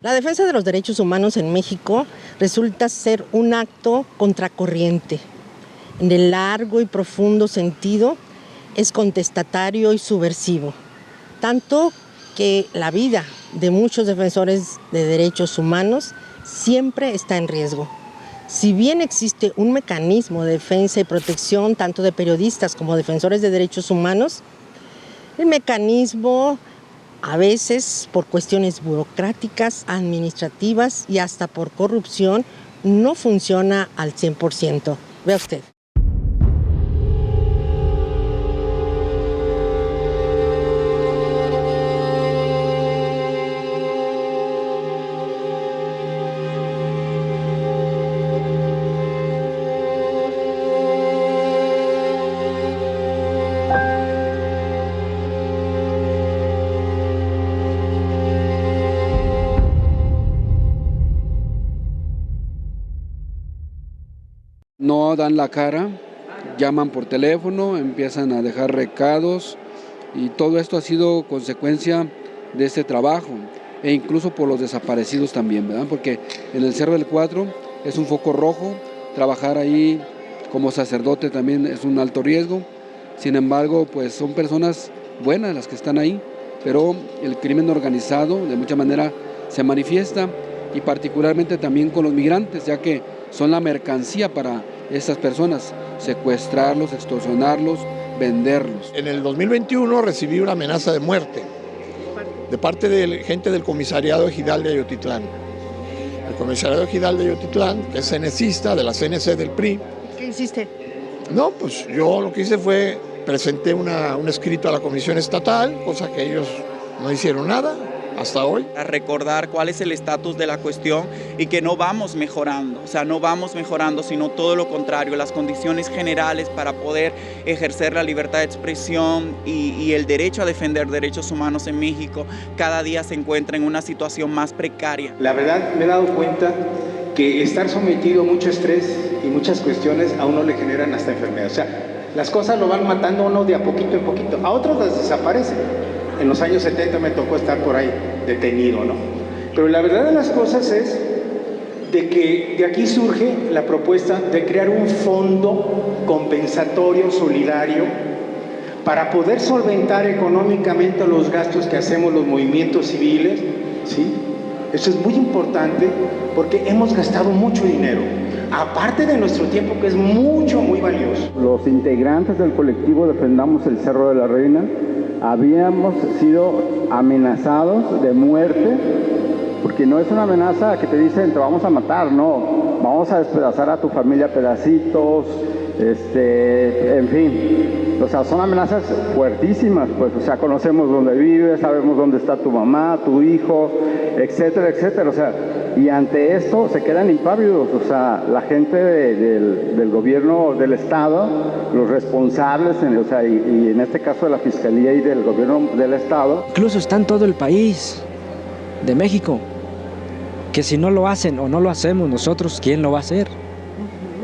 La defensa de los derechos humanos en México resulta ser un acto contracorriente. En el largo y profundo sentido, es contestatario y subversivo. Tanto que la vida de muchos defensores de derechos humanos siempre está en riesgo. Si bien existe un mecanismo de defensa y protección tanto de periodistas como defensores de derechos humanos, el mecanismo a veces por cuestiones burocráticas, administrativas y hasta por corrupción no funciona al 100%. Vea usted. No dan la cara, llaman por teléfono, empiezan a dejar recados y todo esto ha sido consecuencia de este trabajo e incluso por los desaparecidos también, ¿verdad? Porque en el Cerro del Cuatro es un foco rojo, trabajar ahí como sacerdote también es un alto riesgo, sin embargo pues son personas buenas las que están ahí, pero el crimen organizado de mucha manera se manifiesta y particularmente también con los migrantes, ya que son la mercancía para estas personas, secuestrarlos, extorsionarlos, venderlos. En el 2021 recibí una amenaza de muerte de parte de gente del comisariado ejidal de Ayotitlán. El comisariado ejidal de Ayotitlán, que es cenecista de la CNC del PRI. ¿Qué hiciste? No, pues yo lo que hice fue, presenté un escrito a la comisión estatal, cosa que ellos no hicieron nada hasta hoy. A recordar cuál es el estatus de la cuestión y que no vamos mejorando, o sea, no vamos mejorando, sino todo lo contrario, las condiciones generales para poder ejercer la libertad de expresión y el derecho a defender derechos humanos en México cada día se encuentra en una situación más precaria. La verdad me he dado cuenta que estar sometido a mucho estrés y muchas cuestiones a uno le generan hasta enfermedad, o sea, las cosas lo van matando a uno de a poquito en poquito, a otros las desaparecen. En los años 70 me tocó estar por ahí detenido, ¿no? Pero la verdad de las cosas es de que de aquí surge la propuesta de crear un fondo compensatorio solidario para poder solventar económicamente los gastos que hacemos los movimientos civiles, ¿sí? Eso es muy importante porque hemos gastado mucho dinero, aparte de nuestro tiempo que es mucho, muy valioso. Los integrantes del colectivo Defendamos el Cerro de la Reina habíamos sido amenazados de muerte, porque no es una amenaza que te dicen te vamos a matar, no, vamos a despedazar a tu familia a pedacitos, en fin, o sea, son amenazas fuertísimas, pues, o sea, conocemos dónde vives, sabemos dónde está tu mamá, tu hijo, etcétera, etcétera, o sea, y ante esto se quedan impávidos, o sea, la gente del gobierno del Estado, los responsables, o sea, y en este caso de la Fiscalía y del gobierno del Estado. Incluso está en todo el país de México, que si no lo hacen o no lo hacemos nosotros, ¿quién lo va a hacer?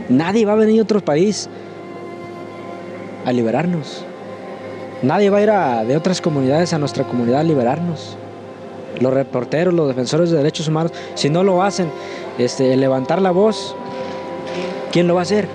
Nadie va a venir a otro país a liberarnos. Nadie va a ir de otras comunidades a nuestra comunidad a liberarnos. Los reporteros, los defensores de derechos humanos, si no lo hacen, levantar la voz, ¿quién lo va a hacer?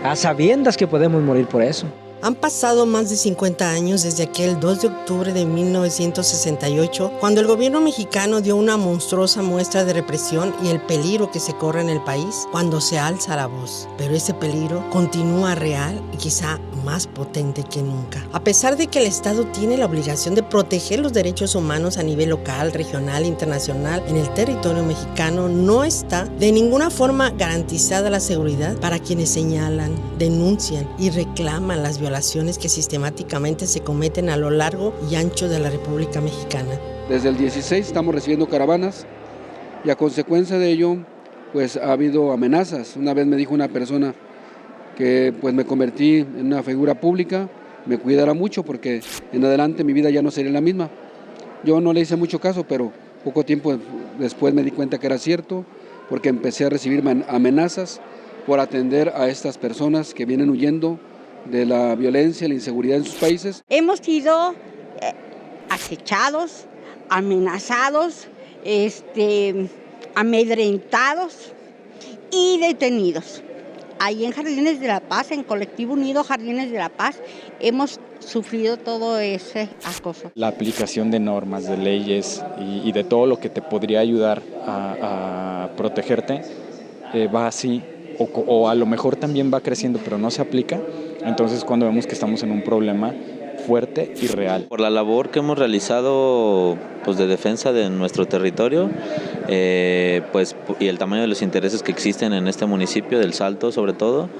A sabiendas que podemos morir por eso. Han pasado más de 50 años desde aquel 2 de octubre de 1968, cuando el gobierno mexicano dio una monstruosa muestra de represión y el peligro que se corre en el país cuando se alza la voz. Pero ese peligro continúa real y quizá más potente que nunca. A pesar de que el Estado tiene la obligación de proteger los derechos humanos a nivel local, regional e internacional en el territorio mexicano, no está de ninguna forma garantizada la seguridad para quienes señalan, denuncian y reclaman las violaciones que sistemáticamente se cometen a lo largo y ancho de la República Mexicana. Desde el 16 estamos recibiendo caravanas y a consecuencia de ello pues ha habido amenazas. Una vez me dijo una persona que pues me convertí en una figura pública, me cuidara mucho porque en adelante mi vida ya no sería la misma. Yo no le hice mucho caso, pero poco tiempo después me di cuenta que era cierto, porque empecé a recibir amenazas por atender a estas personas que vienen huyendo de la violencia, la inseguridad en sus países. Hemos sido acechados, amenazados amedrentados y detenidos. Ahí en Jardines de la Paz, en Colectivo Unido Jardines de la Paz, hemos sufrido todo ese acoso. La aplicación de normas, de leyes y de todo lo que te podría ayudar a protegerte va así, o a lo mejor también va creciendo, pero no se aplica. Entonces cuando vemos que estamos en un problema fuerte y real. Por la labor que hemos realizado pues, de defensa de nuestro territorio pues, y el tamaño de los intereses que existen en este municipio del Salto sobre todo,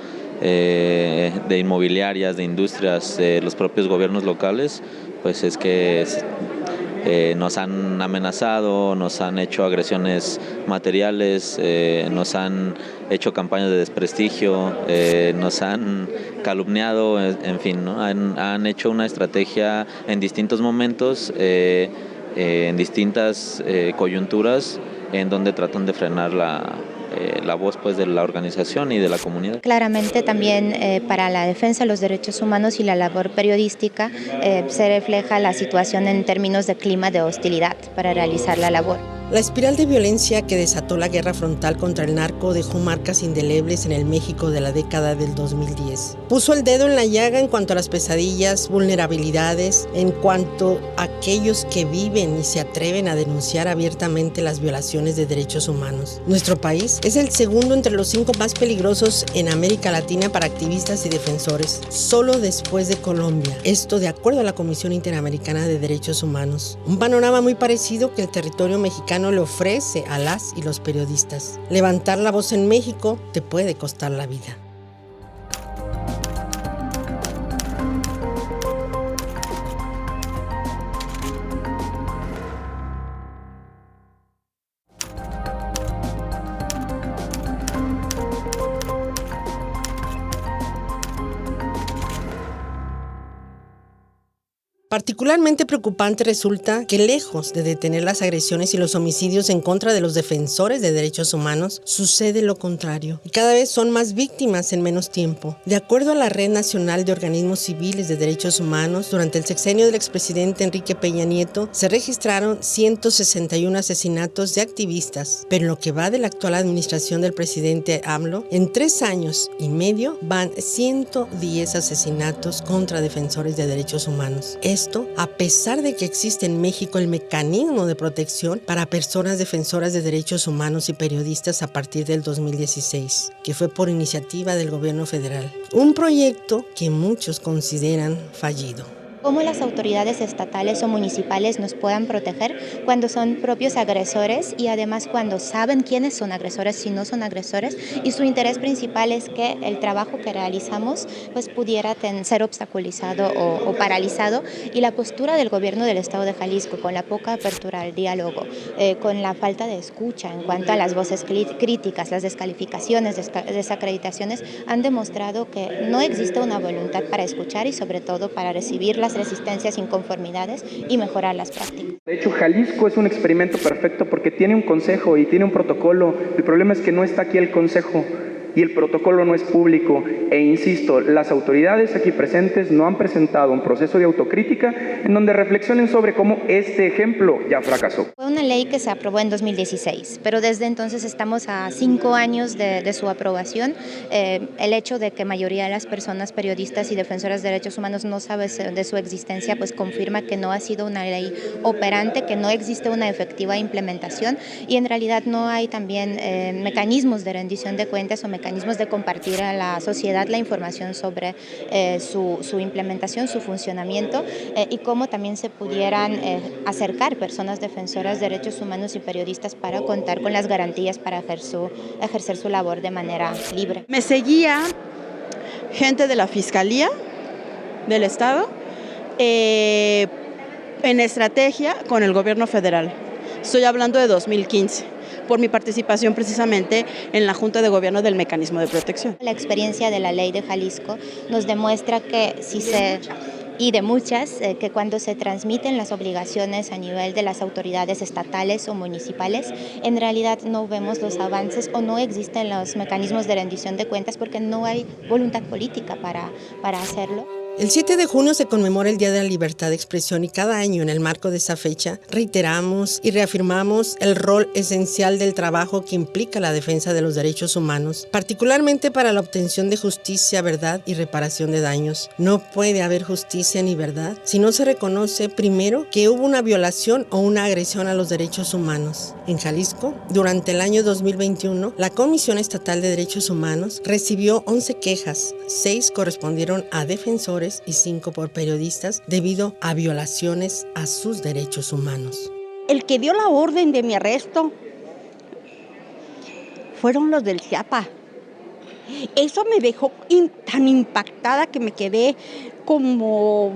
de inmobiliarias, de industrias, los propios gobiernos locales, pues es que nos han amenazado, nos han hecho agresiones materiales, nos han hecho campañas de desprestigio, nos han calumniado, en fin, ¿no? Han hecho una estrategia en distintos momentos, en distintas coyunturas, en donde tratan de frenar la voz pues, de la organización y de la comunidad. Claramente también para la defensa de los derechos humanos y la labor periodística se refleja la situación en términos de clima de hostilidad para realizar la labor. La espiral de violencia que desató la guerra frontal contra el narco dejó marcas indelebles en el México de la década del 2010. Puso el dedo en la llaga en cuanto a las pesadillas, vulnerabilidades, en cuanto a aquellos que viven y se atreven a denunciar abiertamente las violaciones de derechos humanos. Nuestro país es el segundo entre los 5 más peligrosos en América Latina para activistas y defensores, solo después de Colombia. Esto de acuerdo a la Comisión Interamericana de Derechos Humanos. Un panorama muy parecido que el territorio mexicano le ofrece a las y los periodistas. Levantar la voz en México te puede costar la vida. Particularmente preocupante resulta que lejos de detener las agresiones y los homicidios en contra de los defensores de derechos humanos, sucede lo contrario. Y cada vez son más víctimas en menos tiempo. De acuerdo a la Red Nacional de Organismos Civiles de Derechos Humanos, durante el sexenio del expresidente Enrique Peña Nieto se registraron 161 asesinatos de activistas, pero en lo que va de la actual administración del presidente AMLO, en 3 años y medio van 110 asesinatos contra defensores de derechos humanos. Esto, a pesar de que existe en México el mecanismo de protección para personas defensoras de derechos humanos y periodistas a partir del 2016, que fue por iniciativa del gobierno federal. Un proyecto que muchos consideran fallido. ¿Cómo las autoridades estatales o municipales nos puedan proteger cuando son propios agresores y además cuando saben quiénes son agresores, si no son agresores? Y su interés principal es que el trabajo que realizamos pues, pudiera ser obstaculizado o paralizado. Y la postura del gobierno del estado de Jalisco, con la poca apertura al diálogo, con la falta de escucha en cuanto a las voces críticas, las descalificaciones, desacreditaciones, han demostrado que no existe una voluntad para escuchar y sobre todo para recibir las resistencias, inconformidades y mejorar las prácticas. De hecho, Jalisco es un experimento perfecto porque tiene un consejo y tiene un protocolo. El problema es que no está aquí el consejo y el protocolo no es público. E insisto, las autoridades aquí presentes no han presentado un proceso de autocrítica en donde reflexionen sobre cómo este ejemplo ya fracasó. Fue una ley que se aprobó en 2016, pero desde entonces estamos a 5 años de su aprobación. El hecho de que mayoría de las personas periodistas y defensoras de derechos humanos no sabe de su existencia, pues confirma que no ha sido una ley operante, que no existe una efectiva implementación y en realidad no hay también mecanismos de rendición de cuentas o mecanismos de compartir a la sociedad la información sobre su implementación, su funcionamiento y cómo también se pudieran acercar personas defensoras de derechos humanos y periodistas para contar con las garantías para ejercer su labor de manera libre. Me seguía gente de la Fiscalía del Estado en estrategia con el gobierno federal. Estoy hablando de 2015. Por mi participación precisamente en la Junta de Gobierno del Mecanismo de Protección. La experiencia de la ley de Jalisco nos demuestra que y de muchas, que cuando se transmiten las obligaciones a nivel de las autoridades estatales o municipales, en realidad no vemos los avances o no existen los mecanismos de rendición de cuentas porque no hay voluntad política para hacerlo. El 7 de junio se conmemora el Día de la Libertad de Expresión y cada año en el marco de esa fecha reiteramos y reafirmamos el rol esencial del trabajo que implica la defensa de los derechos humanos, particularmente para la obtención de justicia, verdad y reparación de daños. No puede haber justicia ni verdad si no se reconoce primero que hubo una violación o una agresión a los derechos humanos. En Jalisco, durante el año 2021, la Comisión Estatal de Derechos Humanos recibió 11 quejas, 6 correspondieron a defensores y 5 por periodistas debido a violaciones a sus derechos humanos. El que dio la orden de mi arresto fueron los del CIAPA. Eso me dejó tan impactada que me quedé como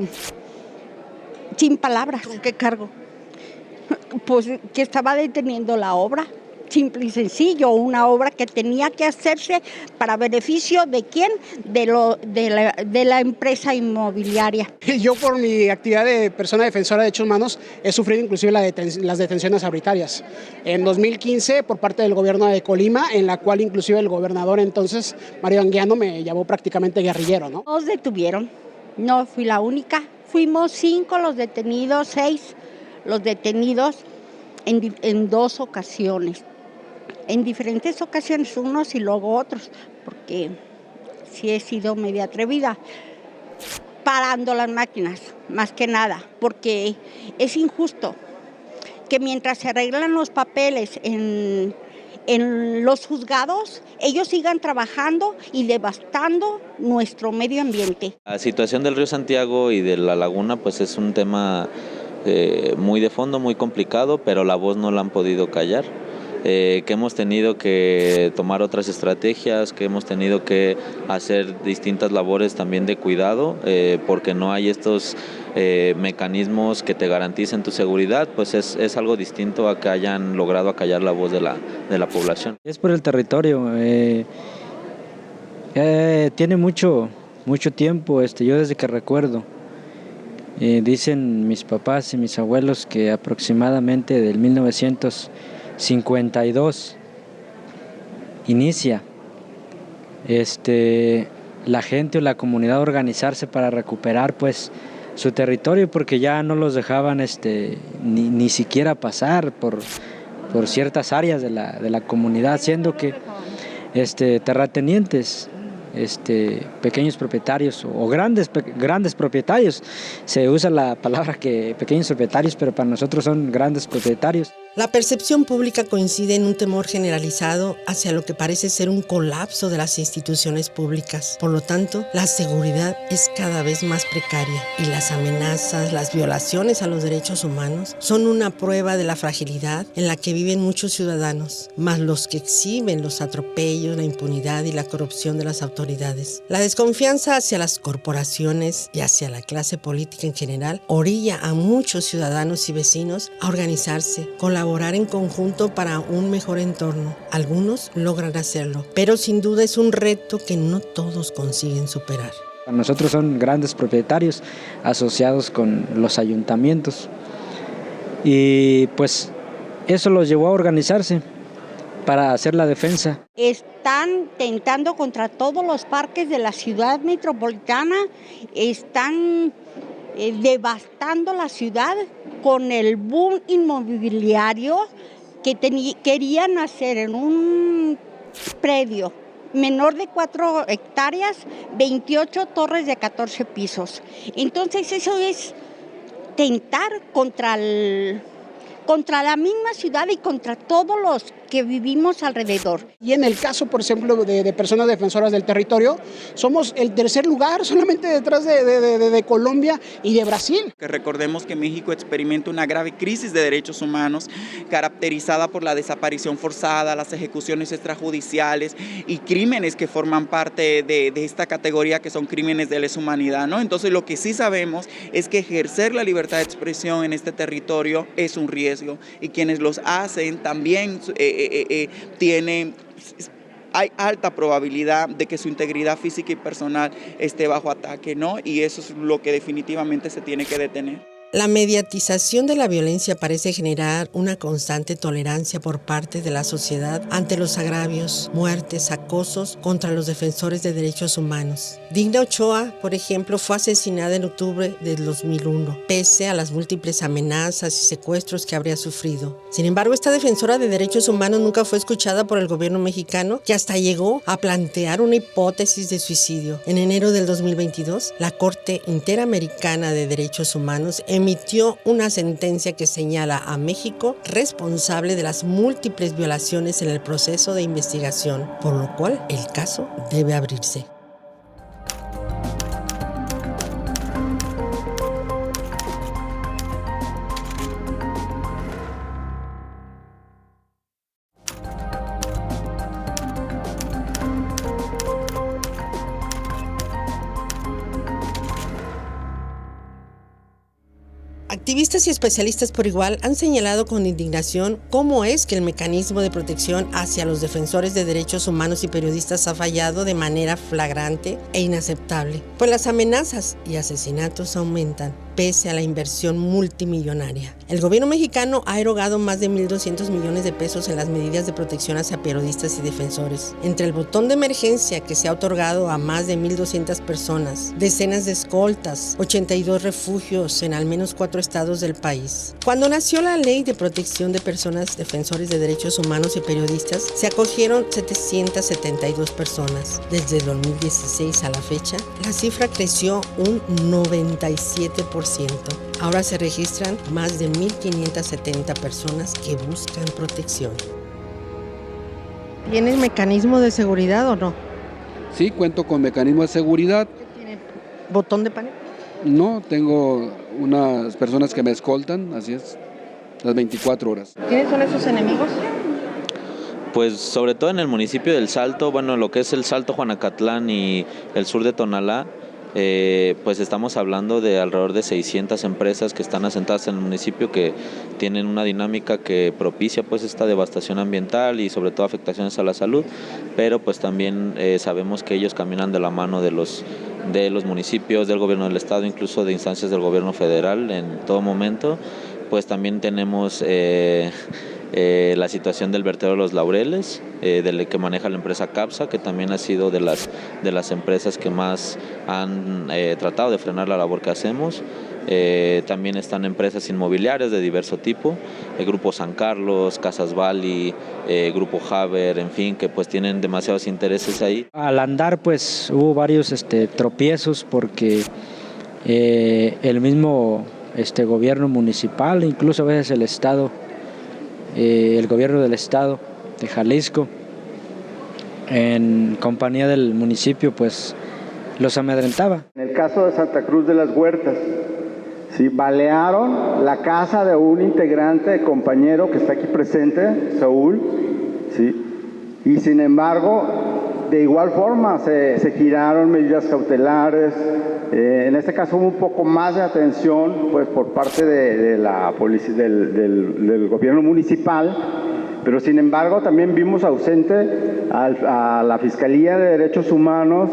sin palabras. ¿Con qué cargo? Pues que estaba deteniendo la obra. Simple y sencillo, una obra que tenía que hacerse para beneficio ¿de quién? De la empresa inmobiliaria. Yo por mi actividad de persona defensora de derechos humanos he sufrido inclusive las detenciones arbitrarias. En 2015 por parte del gobierno de Colima, en la cual inclusive el gobernador entonces, Mario Anguiano, me llamó prácticamente guerrillero, ¿no? Nos detuvieron, no fui la única, fuimos 5 los detenidos, 6 los detenidos en 2 ocasiones. En diferentes ocasiones, unos y luego otros, porque sí he sido media atrevida, parando las máquinas, más que nada, porque es injusto que mientras se arreglan los papeles en los juzgados, ellos sigan trabajando y devastando nuestro medio ambiente. La situación del río Santiago y de la laguna pues es un tema muy de fondo, muy complicado, pero la voz no la han podido callar. Que hemos tenido que tomar otras estrategias, que hemos tenido que hacer distintas labores también de cuidado, porque no hay estos mecanismos que te garanticen tu seguridad, pues es algo distinto a que hayan logrado acallar la voz de la población. Es por el territorio, tiene mucho tiempo, yo desde que recuerdo. Dicen mis papás y mis abuelos que aproximadamente del 1952 inicia la gente o la comunidad a organizarse para recuperar pues su territorio, porque ya no los dejaban ni siquiera pasar por ciertas áreas de la comunidad, siendo que terratenientes, pequeños propietarios o grandes propietarios, se usa la palabra que pequeños propietarios, pero para nosotros son grandes propietarios. La percepción pública coincide en un temor generalizado hacia lo que parece ser un colapso de las instituciones públicas. Por lo tanto, la seguridad es cada vez más precaria y las amenazas, las violaciones a los derechos humanos son una prueba de la fragilidad en la que viven muchos ciudadanos, más los que exhiben los atropellos, la impunidad y la corrupción de las autoridades. La desconfianza hacia las corporaciones y hacia la clase política en general orilla a muchos ciudadanos y vecinos a organizarse, colaborar en conjunto para un mejor entorno. Algunos logran hacerlo, pero sin duda es un reto que no todos consiguen superar. Nosotros son grandes propietarios asociados con los ayuntamientos y pues eso los llevó a organizarse para hacer la defensa. Están tentando contra todos los parques de la ciudad metropolitana, están devastando la ciudad con el boom inmobiliario que querían hacer en un predio menor de 4 hectáreas, 28 torres de 14 pisos. Entonces eso es tentar contra la misma ciudad y contra todos los que vivimos alrededor. Y en el caso, por ejemplo, de personas defensoras del territorio, somos el tercer lugar, solamente detrás de Colombia y de Brasil. Que recordemos que México experimenta una grave crisis de derechos humanos caracterizada por la desaparición forzada, las ejecuciones extrajudiciales y crímenes que forman parte de esta categoría que son crímenes de lesa humanidad, ¿no? Entonces lo que sí sabemos es que ejercer la libertad de expresión en este territorio es un riesgo y quienes los hacen también hay alta probabilidad de que su integridad física y personal esté bajo ataque, ¿no? Y eso es lo que definitivamente se tiene que detener. La mediatización de la violencia parece generar una constante tolerancia por parte de la sociedad ante los agravios, muertes, acosos contra los defensores de derechos humanos. Digna Ochoa, por ejemplo, fue asesinada en octubre del 2001, pese a las múltiples amenazas y secuestros que habría sufrido. Sin embargo, esta defensora de derechos humanos nunca fue escuchada por el gobierno mexicano, que hasta llegó a plantear una hipótesis de suicidio. En enero del 2022, la Corte Interamericana de Derechos Humanos emitió una sentencia que señala a México responsable de las múltiples violaciones en el proceso de investigación, por lo cual el caso debe abrirse. Activistas y especialistas por igual han señalado con indignación cómo es que el mecanismo de protección hacia los defensores de derechos humanos y periodistas ha fallado de manera flagrante e inaceptable, pues las amenazas y asesinatos aumentan pese a la inversión multimillonaria. El gobierno mexicano ha erogado más de 1.200 millones de pesos en las medidas de protección hacia periodistas y defensores. Entre el botón de emergencia que se ha otorgado a más de 1.200 personas, decenas de escoltas, 82 refugios en al menos 4 estados del país. Cuando nació la Ley de Protección de Personas Defensores de Derechos Humanos y Periodistas, se acogieron 772 personas. Desde 2016 a la fecha, la cifra creció un 97%. Ahora se registran más de 1.570 personas que buscan protección. ¿Tiene mecanismo de seguridad o no? Sí, cuento con mecanismo de seguridad. ¿Tiene botón de pánico? No, tengo unas personas que me escoltan, así es, las 24 horas. ¿Quiénes son esos enemigos? Pues sobre todo en el municipio del Salto, bueno, lo que es el Salto Juanacatlán y el sur de Tonalá, pues estamos hablando de alrededor de 600 empresas que están asentadas en el municipio, que tienen una dinámica que propicia pues esta devastación ambiental y sobre todo afectaciones a la salud, pero pues también sabemos que ellos caminan de la mano de los municipios, del gobierno del estado, incluso de instancias del gobierno federal en todo momento. Pues también tenemos la situación del vertedero de los Laureles, del que maneja la empresa CAPSA, que también ha sido de las empresas que más han tratado de frenar la labor que hacemos. También están empresas inmobiliarias de diverso tipo, el Grupo San Carlos, Casas Bali, Grupo Haber, en fin, que pues tienen demasiados intereses ahí. Al andar pues hubo varios tropiezos porque el mismo gobierno municipal, incluso a veces el estado, el gobierno del estado de Jalisco, en compañía del municipio, pues los amedrentaba. En el caso de Santa Cruz de las Huertas, sí, balearon la casa de un integrante, compañero que está aquí presente, Saúl, sí, y sin embargo, de igual forma se giraron medidas cautelares. En este caso hubo un poco más de atención pues por parte de la policía, del gobierno municipal, pero sin embargo también vimos ausente a la Fiscalía de Derechos Humanos,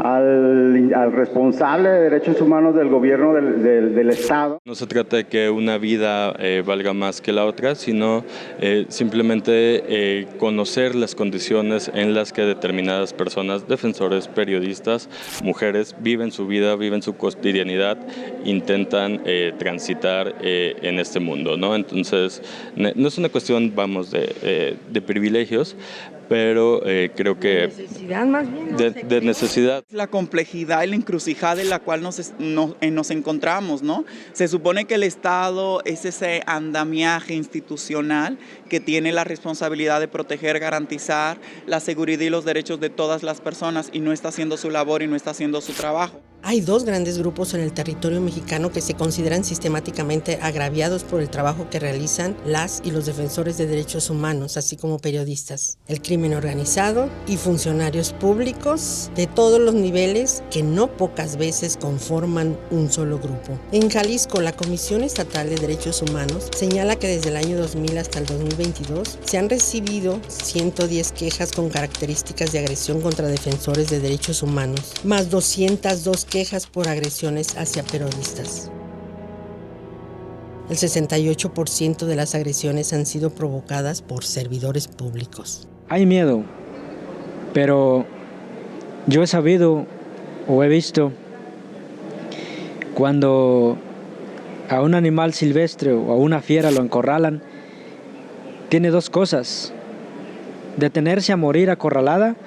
al responsable de derechos humanos del gobierno del estado. No se trata de que una vida valga más que la otra, sino simplemente conocer las condiciones en las que determinadas personas, defensores, periodistas, mujeres, viven su vida, viven su cotidianidad, intentan transitar en este mundo, ¿no? Entonces, no es una cuestión, vamos, de privilegios, pero creo que necesidad más bien, de necesidad. La complejidad y la encrucijada en la cual nos encontramos, ¿no? Se supone que el Estado es ese andamiaje institucional que tiene la responsabilidad de proteger, garantizar la seguridad y los derechos de todas las personas, y no está haciendo su labor y no está haciendo su trabajo. Hay 2 grandes grupos en el territorio mexicano que se consideran sistemáticamente agraviados por el trabajo que realizan las y los defensores de derechos humanos, así como periodistas: el crimen organizado y funcionarios públicos de todos los niveles, que no pocas veces conforman un solo grupo. En Jalisco, la Comisión Estatal de Derechos Humanos señala que desde el año 2000 hasta el 2022 se han recibido 110 quejas con características de agresión contra defensores de derechos humanos, más 202 quejas por agresiones hacia periodistas. El 68% de las agresiones han sido provocadas por servidores públicos. Hay miedo, pero yo he sabido o he visto cuando a un animal silvestre o a una fiera lo encorralan, tiene dos cosas: detenerse a morir acorralada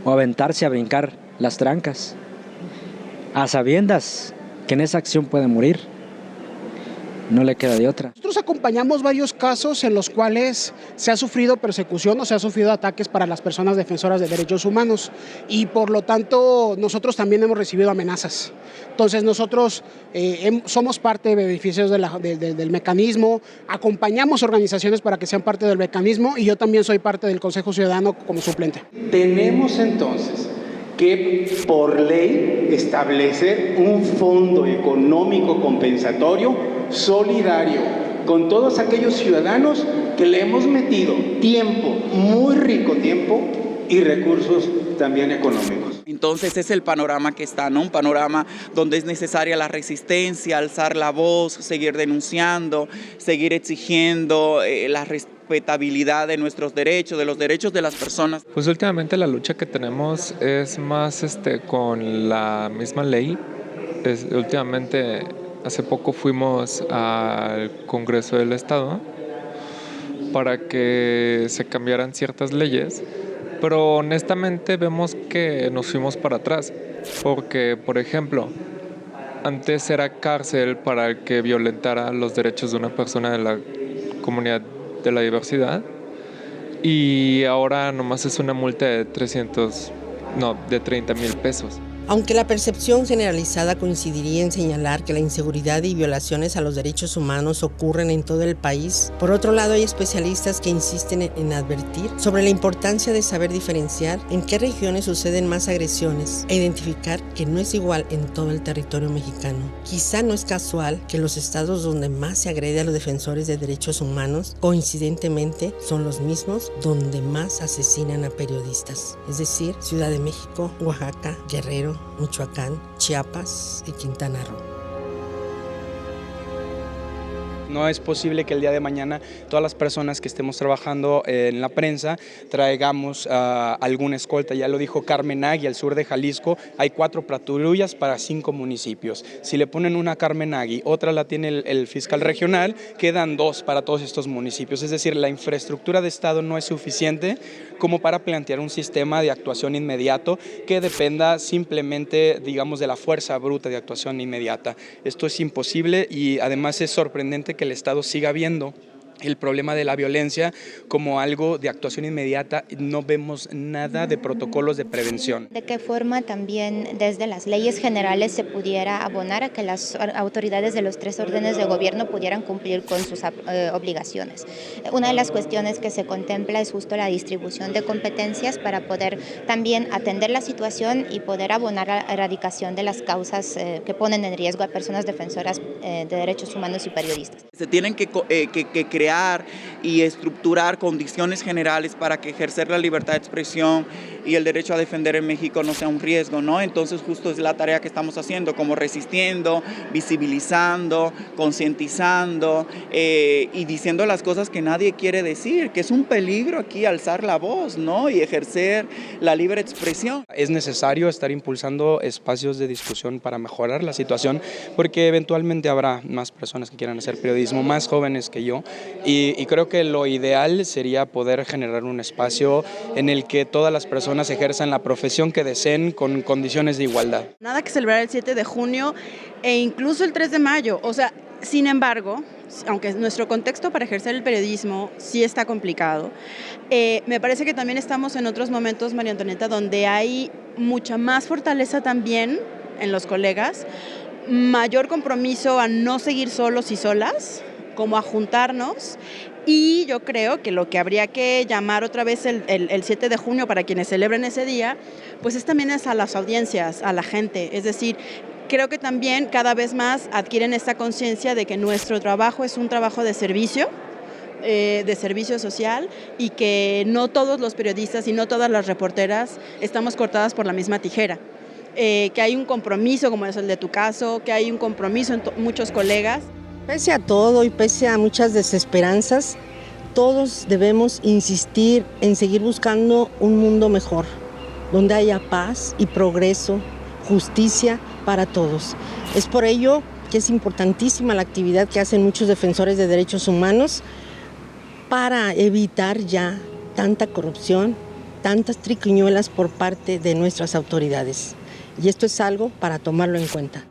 o aventarse a brincar las trancas, a sabiendas que en esa acción puede morir. No le queda de otra. Nosotros acompañamos varios casos en los cuales se ha sufrido persecución o se ha sufrido ataques para las personas defensoras de derechos humanos y por lo tanto nosotros también hemos recibido amenazas. Entonces nosotros somos parte de beneficios del mecanismo, acompañamos organizaciones para que sean parte del mecanismo y yo también soy parte del Consejo Ciudadano como suplente. Tenemos entonces que por ley establecer un fondo económico compensatorio solidario con todos aquellos ciudadanos que le hemos metido tiempo, muy rico tiempo y recursos también económicos. Entonces es el panorama que está, ¿no? Un panorama donde es necesaria la resistencia, alzar la voz, seguir denunciando, seguir exigiendo la respetabilidad de nuestros derechos, de los derechos de las personas. Pues últimamente la lucha que tenemos es más con la misma ley. Últimamente, hace poco fuimos al Congreso del Estado para que se cambiaran ciertas leyes, pero honestamente vemos que nos fuimos para atrás, porque, por ejemplo, antes era cárcel para el que violentara los derechos de una persona de la comunidad de la diversidad, y ahora nomás es una multa de 30,000 pesos. Aunque la percepción generalizada coincidiría en señalar que la inseguridad y violaciones a los derechos humanos ocurren en todo el país, por otro lado hay especialistas que insisten en advertir sobre la importancia de saber diferenciar en qué regiones suceden más agresiones e identificar que no es igual en todo el territorio mexicano. Quizá no es casual que los estados donde más se agrede a los defensores de derechos humanos, coincidentemente, son los mismos donde más asesinan a periodistas, es decir, Ciudad de México, Oaxaca, Guerrero, Michoacán, Chiapas y Quintana Roo. No es posible que el día de mañana todas las personas que estemos trabajando en la prensa traigamos alguna escolta. Ya lo dijo Carmen Agui, al sur de Jalisco hay 4 patrullas para 5 municipios. Si le ponen una a Carmen Agui, otra la tiene el fiscal regional, quedan 2 para todos estos municipios. Es decir, la infraestructura de Estado no es suficiente como para plantear un sistema de actuación inmediato que dependa simplemente, digamos, de la fuerza bruta de actuación inmediata. Esto es imposible y además es sorprendente que el Estado siga viendo el problema de la violencia como algo de actuación inmediata. No vemos nada de protocolos de prevención. ¿De qué forma también desde las leyes generales se pudiera abonar a que las autoridades de los 3 órdenes de gobierno pudieran cumplir con sus obligaciones? Una de las cuestiones que se contempla es justo la distribución de competencias para poder también atender la situación y poder abonar a la erradicación de las causas que ponen en riesgo a personas defensoras de derechos humanos y periodistas. Se tienen que crear y estructurar condiciones generales para que ejercer la libertad de expresión y el derecho a defender en México no sea un riesgo, ¿no? Entonces justo es la tarea que estamos haciendo, como resistiendo, visibilizando, concientizando y diciendo las cosas que nadie quiere decir, que es un peligro aquí alzar la voz, ¿no? Y ejercer la libre expresión. Es necesario estar impulsando espacios de discusión para mejorar la situación, porque eventualmente habrá más personas que quieran hacer periodismo, más jóvenes que yo, y creo que lo ideal sería poder generar un espacio en el que todas las personas ejerzan la profesión que deseen con condiciones de igualdad. Nada que celebrar el 7 de junio e incluso el 3 de mayo, o sea, sin embargo, aunque nuestro contexto para ejercer el periodismo sí está complicado, me parece que también estamos en otros momentos, María Antonieta, donde hay mucha más fortaleza también en los colegas, mayor compromiso a no seguir solos y solas, como a juntarnos, y yo creo que lo que habría que llamar otra vez el 7 de junio para quienes celebren ese día, pues es también a las audiencias, a la gente, es decir, creo que también cada vez más adquieren esta conciencia de que nuestro trabajo es un trabajo de servicio social y que no todos los periodistas y no todas las reporteras estamos cortadas por la misma tijera. Que hay un compromiso como es el de tu caso, que hay un compromiso en muchos colegas. Pese a todo y pese a muchas desesperanzas, todos debemos insistir en seguir buscando un mundo mejor, donde haya paz y progreso, justicia para todos. Es por ello que es importantísima la actividad que hacen muchos defensores de derechos humanos para evitar ya tanta corrupción, tantas triquiñuelas por parte de nuestras autoridades. Y esto es algo para tomarlo en cuenta.